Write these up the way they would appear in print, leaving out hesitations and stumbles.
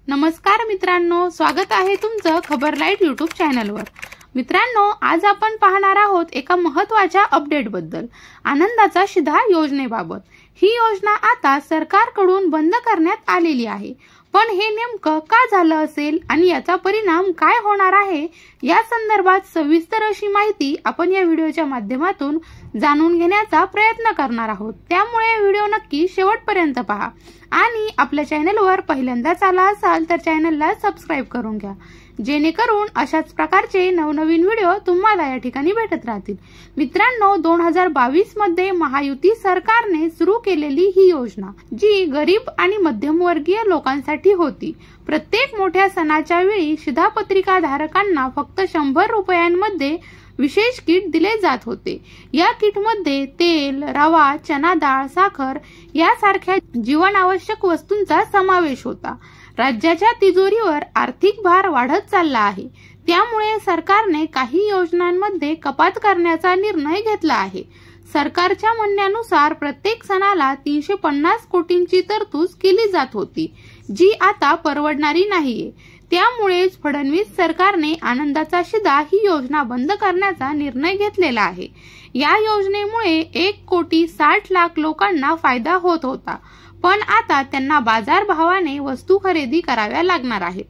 नमस्कार मित्रांनो, स्वागत आहे तुमचं खबर लाईट यूट्यूब चॅनलवर। मित्रांनो, आज आपण पाहणार आहोत एका महत्त्वाच्या अपडेटबद्दल, आनंदाचा शिधा योजनेबाबत। ही योजना आता सरकारकडून बंद करण्यात आलेली आहे, पण हे नेमकं का झालं असेल आणि याचा परिणाम काय होणार आहे या संदर्भात सविस्तर अशी माहिती आपण या व्हिडिओच्या माध्यमातून जाणून घेण्याचा प्रयत्न करणार आहोत। त्यामुळे व्हिडिओ नक्की शेवटपर्यंत पहा आणि आपल्या चॅनलवर पहिल्यांदाच आला असाल तर चॅनलला सबस्क्राइब करून घ्या, जेणेकरून अशाच प्रकारचे नवनवीन व्हिडिओ तुम्हाला या ठिकाणी भेटत राहतील। मित्रांनो, 2022 मध्ये महायुती सरकारने सुरू केलेली ही योजना जी गरीब आणि मध्यमवर्गीय लोकांसाठी होती। प्रत्येक मोठ्या सणाच्या वेळी शिधापत्रिका धारकांना फक्त 100 रुपयांमध्ये विशेष किट दिले जात होते। या किटमध्ये तेल, रवा, चना डाळ, साखर यासारख्या जीवनावश्यक वस्तूंचा समावेश होता। राज्याच्या तिजोरीवर आर्थिक भार वाढत चालला आहे, त्यामुळे सरकारने काही योजनांमध्ये कपात करण्याचा निर्णय घेतला आहे। सरकारच्या म्हणण्यानुसार प्रत्येक सणाला 350 कोटींची तरतूद केली जात होती, जी आता परवडणारी नाहीये। त्यामुळेच फडणवीस सरकारने आनंदाचा शिधा ही योजना बंद करण्याचा निर्णय घेतलेला आहे। या योजनेमुळे 1,60,00,000 लोकांना फायदा होत होता, पण आता त्यांना बाजारभावाने वस्तू खरेदी कराव्या लागणार आहेत।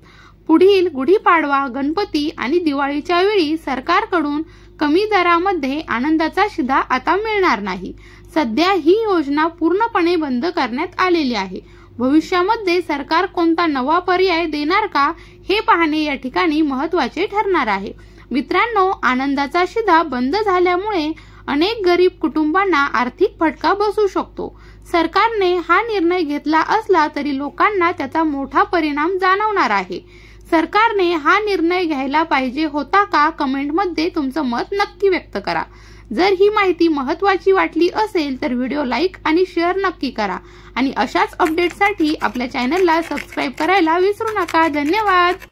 पुढील गुढीपाडवा, गणपती आणि दिवाळीच्या वेळी सरकारकडून कमी दरामध्ये आनंदाचा शिधा आता मिळणार नाही। सध्या ही योजना पूर्णपणे बंद करण्यात आलेली आहे। भविष्यामध्ये सरकार कोणता नवा पर्याय देणार का हे पाहणे या ठिकाणी महत्त्वाचे ठरणार आहे। मित्रांनो, आनंदाचा शिधा बंद झाल्यामुळे अनेक गरीब कुटुंबांना आर्थिक फटका बसू शकतो। सरकारने हा निर्णय घेतला असला तरी लोकांना त्याचा मोठा परिणाम जाणवणार आहे। सरकारने हा निर्णय घ्यायला पाहिजे होता का? कमेंटमध्ये तुमचं मत नक्की व्यक्त करा। जर ही माहिती महत्त्वाची वाटली असेल तर व्हिडिओ लाईक आणि शेअर नक्की करा आणि अशाच अपडेटसाठी आपल्या चॅनलला सबस्क्राइब करायला विसरू नका। धन्यवाद।